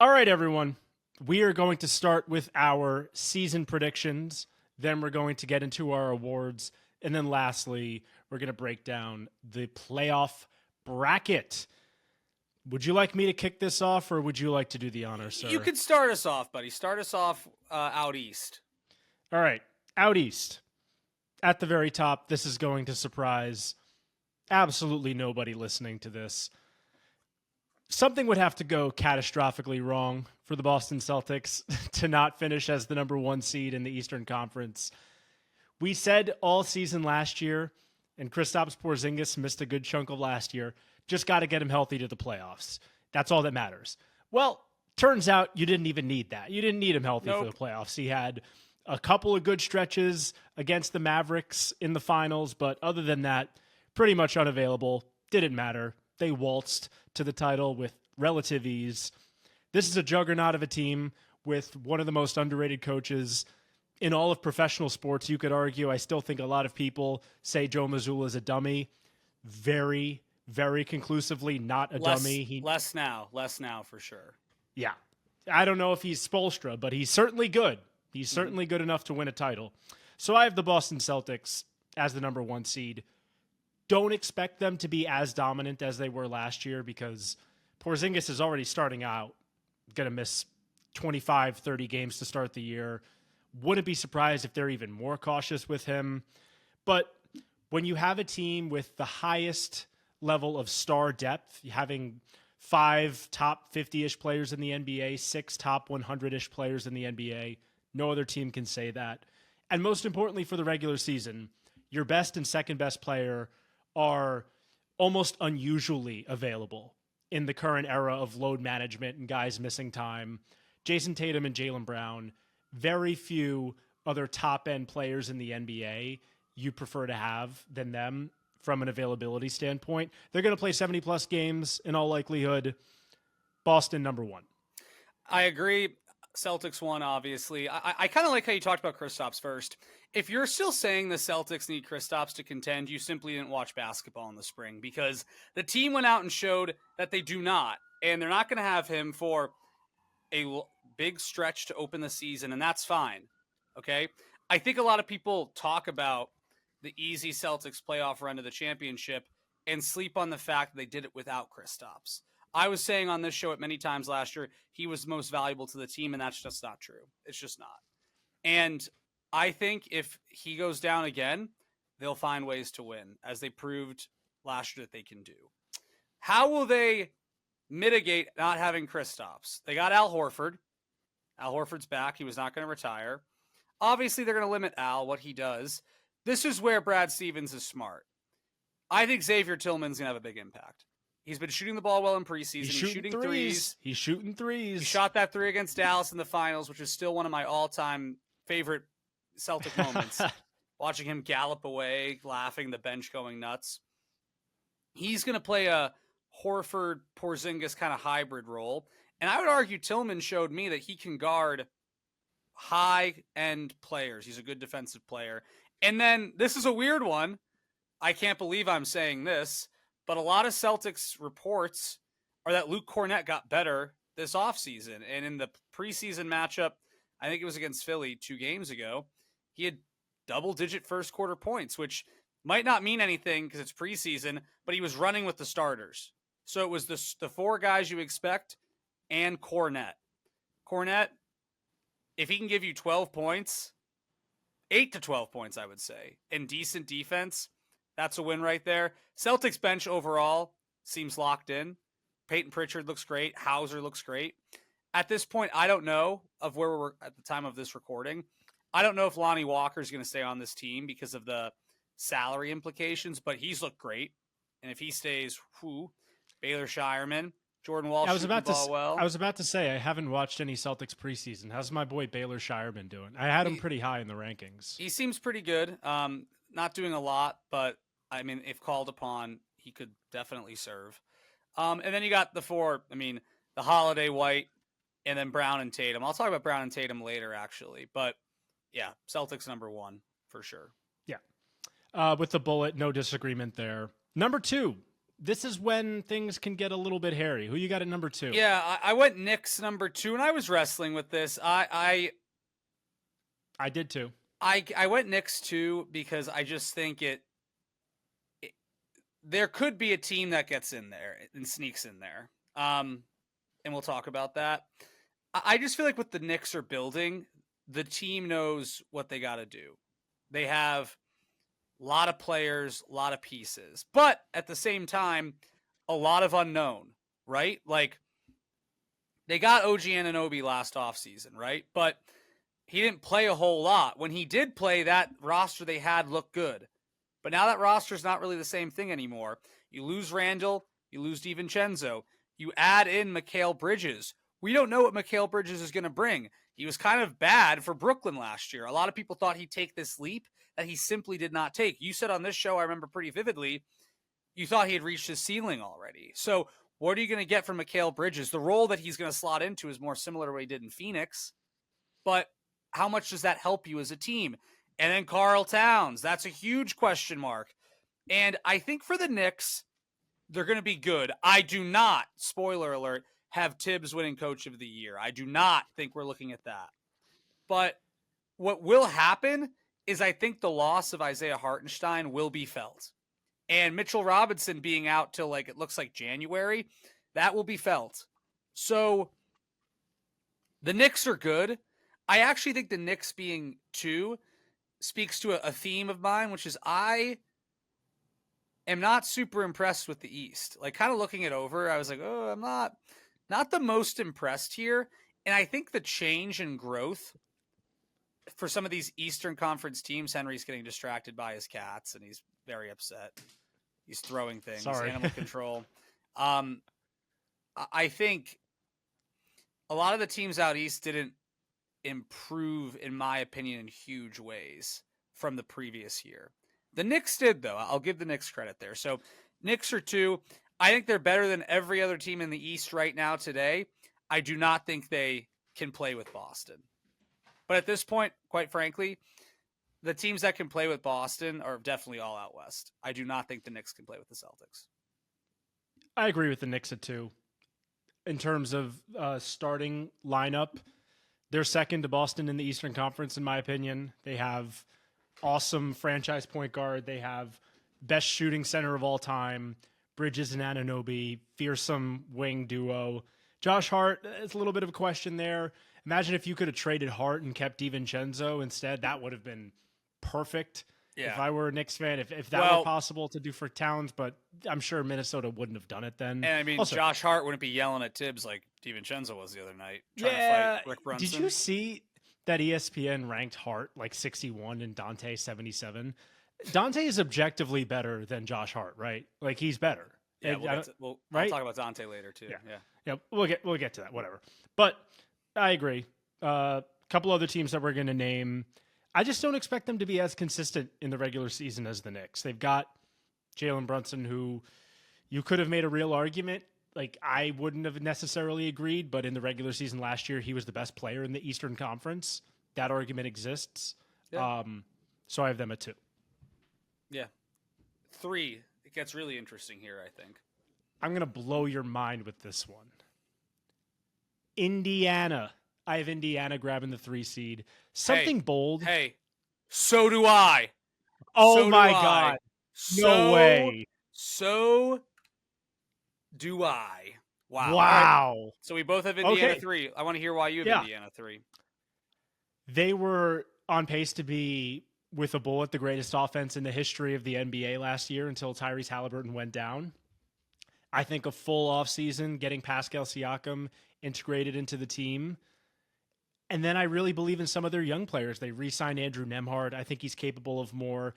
All right, everyone. We are going to start with our season predictions. Then we're going to get into our awards. And then lastly, we're going to break down the playoff bracket. Would you like me to kick this off, or would you like to do the honor, sir? You could start us off, buddy. Start us off out east. All right. Out east. At the very top, this is going to surprise absolutely nobody listening to this. Something would have to go catastrophically wrong for the Boston Celtics to not finish as the number one seed in the Eastern Conference. We said all season last year, and Kristaps Porzingis missed a good chunk of last year, just got to get him healthy to the playoffs. That's all that matters. Well, turns out you didn't even need that. You didn't need him healthy for the playoffs. He had a couple of good stretches against the Mavericks in the finals, but other than that, pretty much unavailable. Didn't matter. They waltzed to the title with relative ease. This is a juggernaut of a team with one of the most underrated coaches in all of professional sports. You could argue, I still think a lot of people say Joe Mazzulla is a dummy. Very, very conclusively not a dummy. Less now for sure. Yeah. I don't know if he's Spoelstra, but he's certainly good. He's certainly good enough to win a title. So I have the Boston Celtics as the number one seed. Don't expect them to be as dominant as they were last year because Porzingis is already starting out, going to miss 25, 30 games to start the year. Wouldn't be surprised if they're even more cautious with him. But when you have a team with the highest level of star depth, having 5 top 50-ish players in the NBA, 6 top 100-ish players in the NBA, no other team can say that. And most importantly for the regular season, your best and second best player are almost unusually available in the current era of load management and guys missing time. Jason Tatum and Jaylen Brown, very few other top-end players in the NBA you prefer to have than them from an availability standpoint. They're going to play 70-plus games in all likelihood. Boston, number one. I agree. Celtics won, obviously. I kind of like how you talked about Kristaps first. If you're still saying the Celtics need Kristaps to contend, you simply didn't watch basketball in the spring because the team went out and showed that they do not. And they're not going to have him for a big stretch to open the season, and that's fine. Okay? I think a lot of people talk about the easy Celtics playoff run to the championship and sleep on the fact that they did it without Kristaps. I was saying on this show at many times last year, he was most valuable to the team, and that's just not true. It's just not. And I think if he goes down again, they'll find ways to win, as they proved last year that they can do. How will they mitigate not having Kristaps? They got Al Horford. Al Horford's back. He was not going to retire. Obviously, they're going to limit Al, what he does. This is where Brad Stevens is smart. I think Xavier Tillman's going to have a big impact. He's been shooting the ball well in preseason. He's shooting threes. He's shooting threes. He shot that 3 against Dallas in the finals, which is still one of my all-time favorite Celtic moments. Watching him gallop away, laughing, the bench going nuts. He's going to play a Horford-Porzingis kind of hybrid role. And I would argue Tillman showed me that he can guard high-end players. He's a good defensive player. And then, this is a weird one. I can't believe I'm saying this. But a lot of Celtics reports are that Luke Kornet got better this offseason. And in the preseason matchup, I think it was against Philly 2 games ago, he had double-digit first-quarter points, which might not mean anything because it's preseason, but he was running with the starters. So it was the 4 guys you expect and Kornet. Kornet, if he can give you 12 points, 8 to 12 points, I would say, and decent defense, that's a win right there. Celtics bench overall seems locked in. Peyton Pritchard looks great. Hauser looks great. At this point, I don't know of where we're at the time of this recording. I don't know if Lonnie Walker is going to stay on this team because of the salary implications, but he's looked great. And if he stays, Baylor Shireman, Jordan Walsh, I was about to say I haven't watched any Celtics preseason. How's my boy Baylor Shireman doing? I had him pretty high in the rankings. He seems pretty good. Not doing a lot, but I mean, if called upon, he could definitely serve. And then you got the 4, the Holiday, White, and then Brown and Tatum. I'll talk about Brown and Tatum later, actually. But, yeah, Celtics number 1 for sure. Yeah. With the bullet, no disagreement there. Number 2, this is when things can get a little bit hairy. Who you got at number 2? Yeah, I went Knicks number 2, and I was wrestling with this. I did too. I went Knicks 2 because I just think there could be a team that gets in there and sneaks in there. And we'll talk about that. I just feel like what the Knicks are building, the team knows what they got to do. They have a lot of players, a lot of pieces, but at the same time, a lot of unknown, right? Like, they got OG Anunoby last offseason, right? But he didn't play a whole lot. When he did play, that roster they had looked good. But now that roster is not really the same thing anymore. You lose Randall, you lose DiVincenzo, you add in Mikal Bridges. We don't know what Mikal Bridges is going to bring. He was kind of bad for Brooklyn last year. A lot of people thought he'd take this leap that he simply did not take. You said on this show, I remember pretty vividly, you thought he had reached his ceiling already. So what are you going to get from Mikal Bridges? The role that he's going to slot into is more similar to what he did in Phoenix. But how much does that help you as a team? And then Karl Towns, that's a huge question mark. And I think for the Knicks, they're going to be good. I do not, spoiler alert, have Tibbs winning Coach of the Year. I do not think we're looking at that. But what will happen is I think the loss of Isaiah Hartenstein will be felt. And Mitchell Robinson being out till it looks like January, that will be felt. So the Knicks are good. I actually think the Knicks being 2 speaks to a theme of mine, which is I am not super impressed with the East. Kind of looking it over, I was like, oh, I'm not the most impressed here. And I think the change and growth for some of these Eastern Conference teams, Henry's getting distracted by his cats, and he's very upset. He's throwing things, Sorry. Animal control. I think a lot of the teams out East didn't improve, in my opinion, in huge ways from the previous year. The Knicks did, though. I'll give the Knicks credit there. So Knicks are 2. I think they're better than every other team in the East right now today. I do not think they can play with Boston. But at this point, quite frankly, the teams that can play with Boston are definitely all out West. I do not think the Knicks can play with the Celtics. I agree with the Knicks at 2. In terms of starting lineup, they're second to Boston in the Eastern Conference, in my opinion. They have awesome franchise point guard. They have best shooting center of all time, Bridges and Anunoby, fearsome wing duo. Josh Hart, it's a little bit of a question there. Imagine if you could have traded Hart and kept DiVincenzo instead. That would have been perfect. Yeah. If I were a Knicks fan, if that were possible to do for Towns, but I'm sure Minnesota wouldn't have done it then. And I mean, also, Josh Hart wouldn't be yelling at Tibbs like DiVincenzo was the other night, trying to fight Rick Brunson. Did you see that ESPN ranked Hart 61 and Dante 77? Dante is objectively better than Josh Hart, right? He's better. Yeah, we'll right? talk about Dante later too. Yeah, we'll get to that. Whatever. But I agree. A couple other teams that we're going to name. I just don't expect them to be as consistent in the regular season as the Knicks. They've got Jalen Brunson, who you could have made a real argument. I wouldn't have necessarily agreed, but in the regular season last year, he was the best player in the Eastern Conference. That argument exists. Yeah. So I have them at 2. Yeah. 3. It gets really interesting here, I think. I'm going to blow your mind with this one. Indiana. I have Indiana grabbing the 3 seed. Something bold. Hey, so do I. Oh so my God. No way. So do I. Wow. Wow. Right. So we both have Indiana Okay. 3. I want to hear why you have Indiana 3. They were on pace to be, with a bullet, the greatest offense in the history of the NBA last year until Tyrese Halliburton went down. I think a full offseason, getting Pascal Siakam integrated into the team. And then I really believe in some of their young players. They re-signed Andrew Nembhard. I think he's capable of more.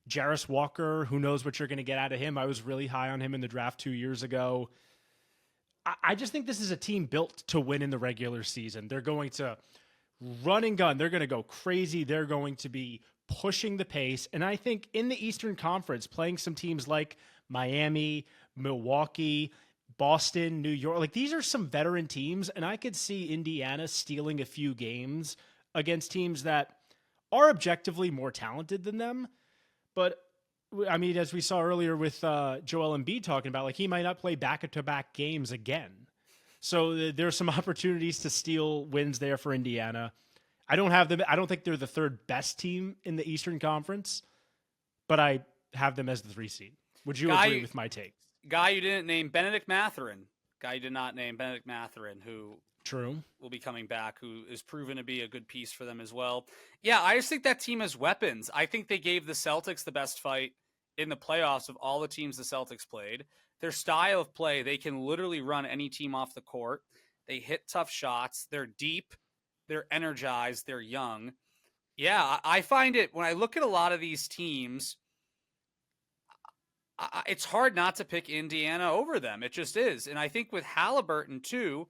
Jarris Walker, who knows what you're going to get out of him. I was really high on him in the draft 2 years ago. I just think this is a team built to win in the regular season. They're going to run and gun. They're going to go crazy. They're going to be pushing the pace. And I think in the Eastern Conference, playing some teams like Miami, Milwaukee, Boston, New York, these are some veteran teams, and I could see Indiana stealing a few games against teams that are objectively more talented than them. But I mean, as we saw earlier with Joel Embiid talking about, like he might not play back-to-back games again. So there's some opportunities to steal wins there for Indiana. I don't have them. I don't think they're the third best team in the Eastern Conference, but I have them as the 3 seed. Would you agree with my take? Guy you didn't name, Benedict Mathurin. Guy you did not name, Benedict Mathurin, who True will be coming back, who is proven to be a good piece for them as well. Yeah, I just think that team has weapons. I think they gave the Celtics the best fight in the playoffs of all the teams the Celtics played. Their style of play, they can literally run any team off the court. They hit tough shots. They're deep. They're energized. They're young. Yeah, I find it, when I look at a lot of these teams, it's hard not to pick Indiana over them. It just is. And I think with Halliburton, too,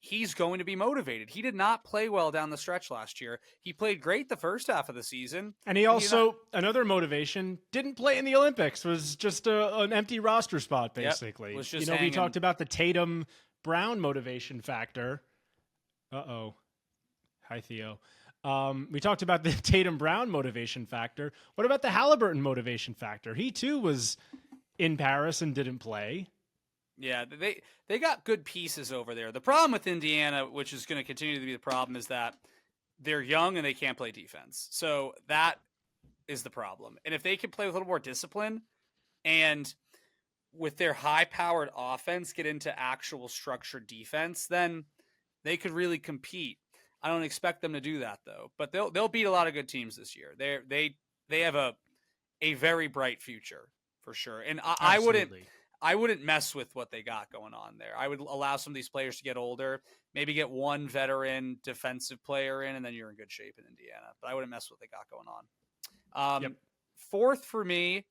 he's going to be motivated. He did not play well down the stretch last year. He played great the first half of the season. And he also, another motivation, didn't play in the Olympics, was just an empty roster spot, basically. Yep, was just we talked about the Tatum Brown motivation factor. Uh-oh. Hi, Theo. We talked about the Tatum Brown motivation factor. What about the Halliburton motivation factor? He, too, was in Paris and didn't play. Yeah, they got good pieces over there. The problem with Indiana, which is going to continue to be the problem, is that they're young and they can't play defense. So that is the problem. And if they can play with a little more discipline and with their high-powered offense get into actual structured defense, then they could really compete. I don't expect them to do that, though. But they'll beat a lot of good teams this year. They have a very bright future for sure. And I wouldn't mess with what they got going on there. I would allow some of these players to get older, maybe get one veteran defensive player in, and then you're in good shape in Indiana. But I wouldn't mess with what they got going on. Fourth for me,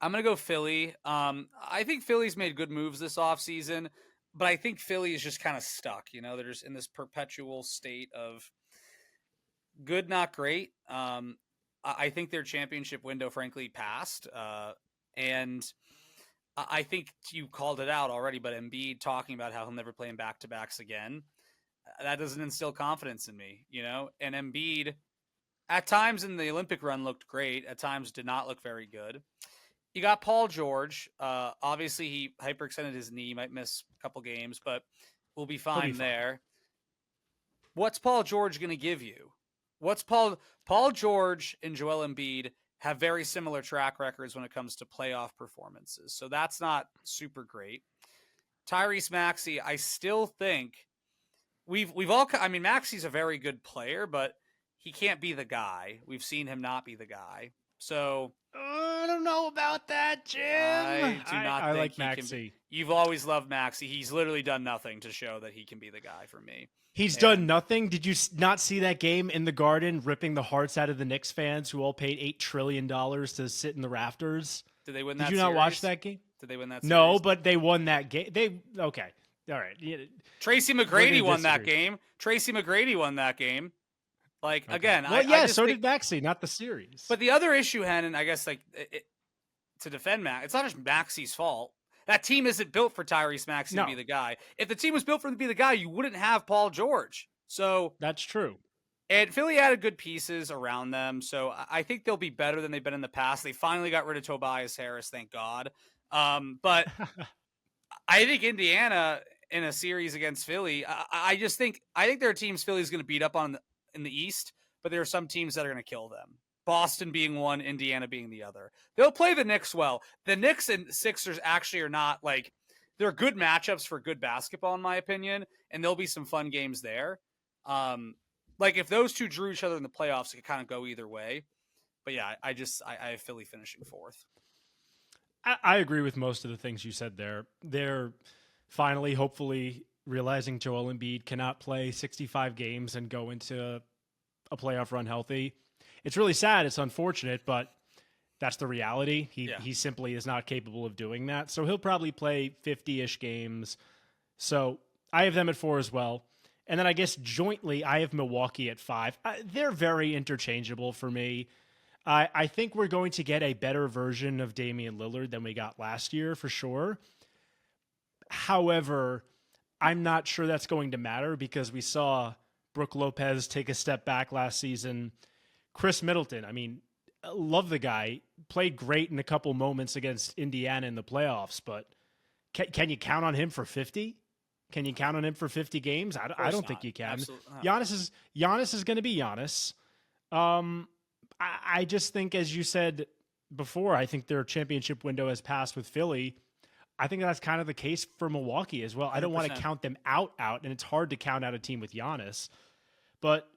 I'm going to go Philly. I think Philly's made good moves this offseason, but I think Philly is just kind of stuck. They're just in this perpetual state of good, not great. I think their championship window, frankly, passed. And I think you called it out already, but Embiid talking about how he'll never play in back-to-backs again, that doesn't instill confidence in me, And Embiid, at times in the Olympic run, looked great. At times did not look very good. You got Paul George. Obviously, he hyperextended his knee, might miss a couple games, but we'll be fine there. What's Paul George going to give you? What's Paul George and Joel Embiid have very similar track records when it comes to playoff performances. So that's not super great. Tyrese Maxey, I still think Maxey's a very good player, but he can't be the guy. We've seen him not be the guy. So I don't know about that, Jim. I do not think like he Maxey. can be. You've always loved Maxey. He's literally done nothing to show that he can be the guy for me. He's done nothing. Did you not see that game in the Garden, ripping the hearts out of the Knicks fans who all paid $8 trillion to sit in the rafters? Did they win that Did you series? not watch that game? Did they win that series? No, but they won that game. Okay. All right. Tracy McGrady won that game. Tracy McGrady won that game. Like, okay. Again, I just did Maxey, not the series. But the other issue, Hennon, I guess, to defend Max, it's not just Maxey's fault. That team isn't built for Tyrese Maxey to be the guy. If the team was built for him to be the guy, you wouldn't have Paul George. So that's true. And Philly added good pieces around them. So I think they'll be better than they've been in the past. They finally got rid of Tobias Harris, thank God. But I think Indiana in a series against Philly, I think there are teams Philly's going to beat up on in the East, but there are some teams that are going to kill them. Boston being one, Indiana being the other. They'll play the Knicks well. The Knicks and Sixers actually are not they're good matchups for good basketball, in my opinion, and there'll be some fun games there. If those two drew each other in the playoffs, it could kind of go either way. But yeah, I have Philly finishing fourth. I agree with most of the things you said there. They're finally, hopefully, realizing Joel Embiid cannot play 65 games and go into a playoff run healthy. It's really sad. It's unfortunate, but that's the reality. He simply is not capable of doing that. So he'll probably play 50-ish games. So I have them at 4 as well. And then I guess jointly, I have Milwaukee at 5. They're very interchangeable for me. I think we're going to get a better version of Damian Lillard than we got last year, for sure. However, I'm not sure that's going to matter because we saw Brook Lopez take a step back last season. Chris Middleton, love the guy. Played great in a couple moments against Indiana in the playoffs, but can you count on him for 50? Can you count on him for 50 games? I don't think not. you can. Absolutely not. Giannis is going to be Giannis. I just think, as you said before, I think their championship window has passed with Philly. I think that's kind of the case for Milwaukee as well. I don't want to 100%. count them out, and it's hard to count out a team with Giannis, but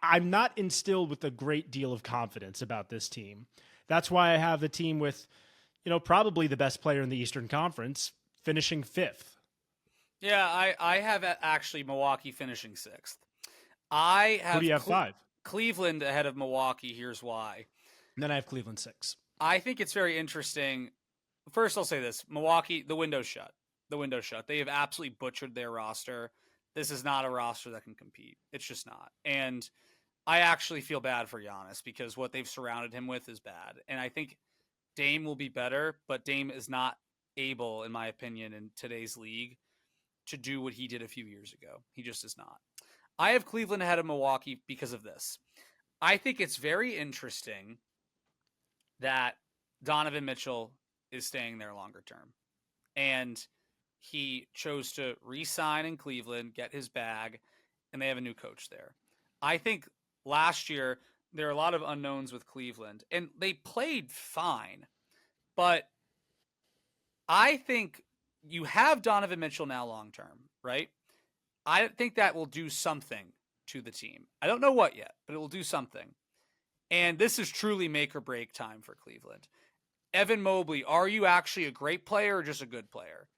I'm not instilled with a great deal of confidence about this team. That's why I have the team with, probably the best player in the Eastern Conference finishing 5th. Yeah, I have actually Milwaukee finishing 6th. I have Who do you have 5? Cleveland ahead of Milwaukee. Here's why. And then I have Cleveland 6. I think it's very interesting. First, I'll say this. Milwaukee, the window's shut. The window's shut. They have absolutely butchered their roster. This is not a roster that can compete. It's just not. And I actually feel bad for Giannis because what they've surrounded him with is bad. And I think Dame will be better, but Dame is not able, in my opinion, in today's league to do what he did a few years ago. He just is not. I have Cleveland ahead of Milwaukee because of this. I think it's very interesting that Donovan Mitchell is staying there longer term. And he chose to re-sign in Cleveland, get his bag, and they have a new coach there. I think last year there are a lot of unknowns with Cleveland, and they played fine. But I think you have Donovan Mitchell now long term, right? I think that will do something to the team. I don't know what yet, but it will do something. And this is truly make or break time for Cleveland. Evan Mobley, are you actually a great player or just a good player?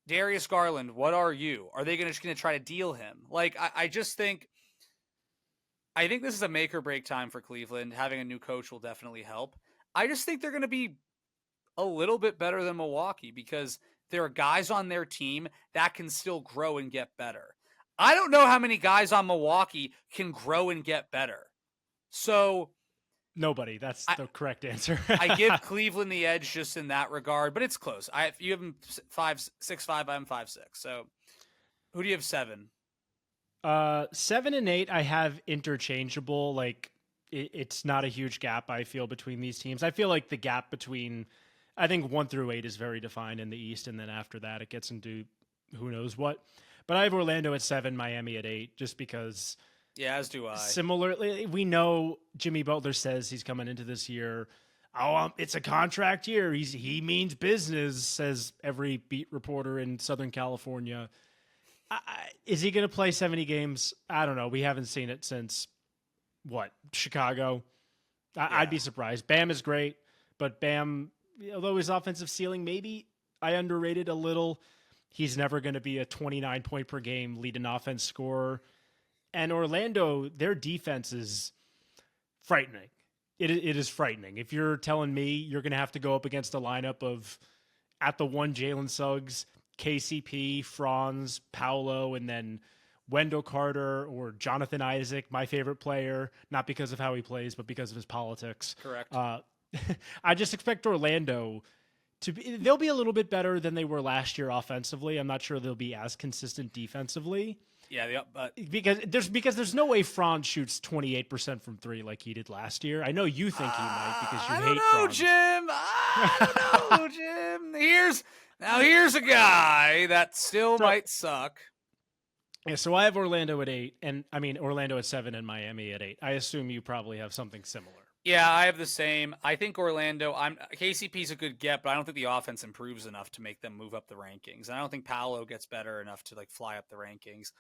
Darius Garland, what are you? Are they just going to try to deal him? Like, I just think, I think this is a make or break time for Cleveland. Having a new coach will definitely help. I just think they're going to be a little bit better than Milwaukee because there are guys on their team that can still grow and get better. I don't know how many guys on Milwaukee can grow and get better. So nobody. That's the correct answer. I give Cleveland the edge just in that regard, but it's close. You have them 6-5, I'm 5-6. So who do you have 7? 7 and 8, I have interchangeable. Like it's not a huge gap I feel between these teams. I feel like the gap between, I think 1 through 8 is very defined in the East, and then after that it gets into who knows what. But I have Orlando at 7, Miami at 8, just because. Yeah, as do I. Similarly, we know Jimmy Butler says he's coming into this year. Oh, it's a contract year. He means business, says every beat reporter in Southern California. Is he going to play 70 games? I don't know. We haven't seen it since, Chicago? I'd be surprised. Bam is great, but Bam, although his offensive ceiling, maybe I underrated a little. He's never going to be a 29 point per game lead an offense scorer. And Orlando, their defense is frightening. It is frightening. If you're telling me you're going to have to go up against a lineup of, at the one, Jalen Suggs, KCP, Franz, Paolo, and then Wendell Carter or Jonathan Isaac, my favorite player, not because of how he plays, but because of his politics. Correct. I just expect Orlando they'll be a little bit better than they were last year offensively. I'm not sure they'll be as consistent defensively. Yeah, but because there's no way Franz shoots 28% from 3 like he did last year. I know you think he might because you hate Franz. Jim. I don't know, Jim. Here's a guy that still might suck. Yeah, so I have Orlando at 8, and I mean Orlando at 7 and Miami at 8. I assume you probably have something similar. Yeah, I have the same. I think Orlando, KCP's a good get, but I don't think the offense improves enough to make them move up the rankings. And I don't think Paolo gets better enough to fly up the rankings.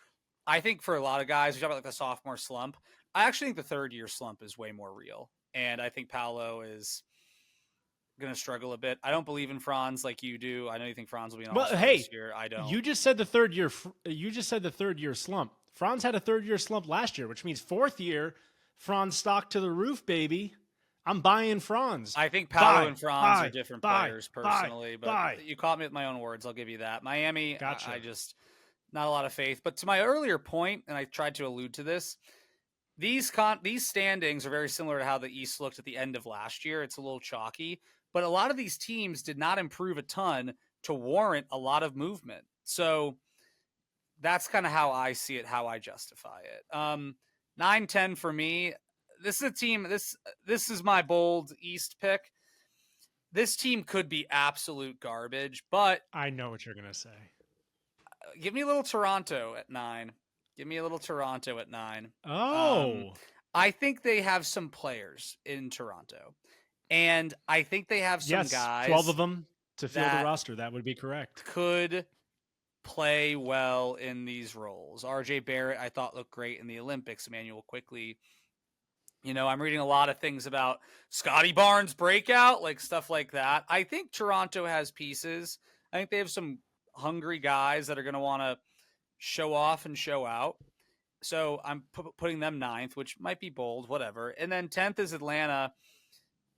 I think for a lot of guys, we talk about the sophomore slump. I actually think the third year slump is way more real. And I think Paolo is going to struggle a bit. I don't believe in Franz like you do. I know you think Franz will be an all-star this year. I don't. You just said the third year slump. Franz had a third year slump last year, which means fourth year Franz stock to the roof, baby. I'm buying Franz. I think Paolo and Franz are different players personally, but you caught me with my own words. I'll give you that. Miami, gotcha. I just not a lot of faith. But to my earlier point, and I tried to allude to this, these standings are very similar to how the East looked at the end of last year. It's a little chalky, but a lot of these teams did not improve a ton to warrant a lot of movement. So that's kind of how I see it, how I justify it. 9-10 for me. this is a team. This is my bold East pick. This team could be absolute garbage, but I know what you're gonna say. give me a little Toronto at 9. Give me a little Toronto at 9. Oh, I think they have some players in Toronto, and I think they have some yes, guys 12 of them to fill the that roster. That would be correct. could play well in these roles. RJ Barrett, I thought looked great in the Olympics. Emmanuel Quickly. I'm reading a lot of things about Scotty Barnes breakout, like stuff like that. I think Toronto has pieces. I think they have some hungry guys that are going to want to show off and show out. So I'm putting them 9th, which might be bold, whatever. And then 10th is Atlanta,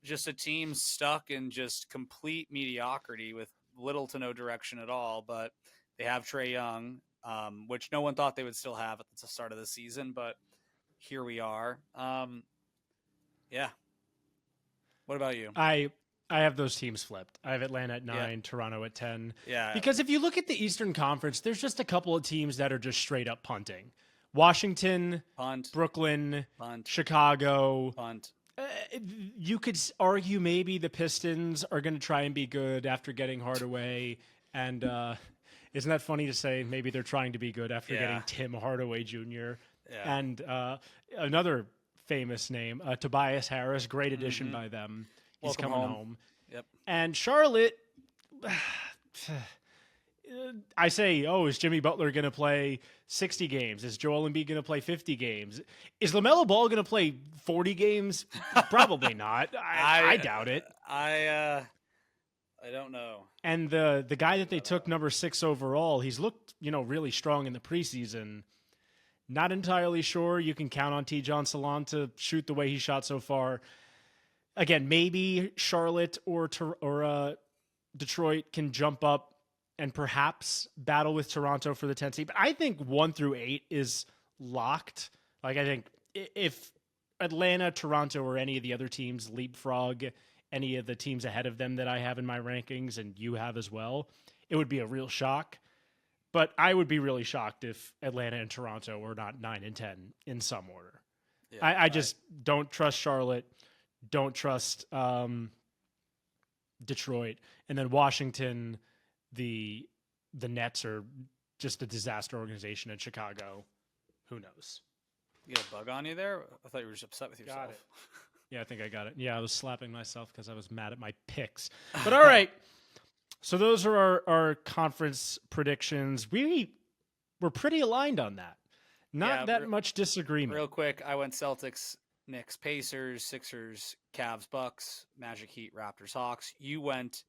just a team stuck in just complete mediocrity with little to no direction at all. But they have Trae Young, which no one thought they would still have at the start of the season, but here we are. Yeah. What about you? I have those teams flipped. I have Atlanta at 9, Toronto at 10. Yeah. Because if you look at the Eastern Conference, there's just a couple of teams that are just straight up punting. Washington, Punt, Brooklyn, punt, Chicago. punt. You could argue maybe the Pistons are going to try and be good after getting Hardaway. And isn't that funny to say? Maybe they're trying to be good after getting Tim Hardaway Jr. Yeah. And another famous name, Tobias Harris, great addition by them. He's Welcome coming home. Yep. And Charlotte, I say, is Jimmy Butler going to play 60 games? Is Joel Embiid going to play 50 games? Is LaMelo Ball going to play 40 games? Probably not. I doubt it. I don't know. And the guy that they took number 6 overall, he's looked, really strong in the preseason. Not entirely sure you can count on T. Salon to shoot the way he shot so far. Again, maybe Charlotte or Detroit can jump up and perhaps battle with Toronto for the 10th seed. But I think 1 through 8 is locked. Like, I think if Atlanta, Toronto, or any of the other teams leapfrog any of the teams ahead of them that I have in my rankings and you have as well, it would be a real shock. But I would be really shocked if Atlanta and Toronto were not 9 and 10 in some order. Yeah, I just don't trust Charlotte, don't trust Detroit, and then Washington. The Nets are just a disaster organization in Chicago. Who knows? You got a bug on you there? I thought you were just upset with yourself. Got it. Yeah, I think I got it. Yeah, I was slapping myself because I was mad at my picks. But all right. So those are our conference predictions. We were pretty aligned on that. Not that much disagreement. Real quick, I went Celtics, Knicks, Pacers, Sixers, Cavs, Bucks, Magic, Heat, Raptors, Hawks. You went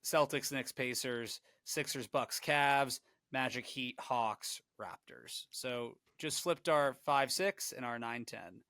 Celtics, Knicks, Pacers, Sixers, Bucks, Cavs, Magic, Heat, Hawks, Raptors. So just flipped our 5-6 and our 9-10.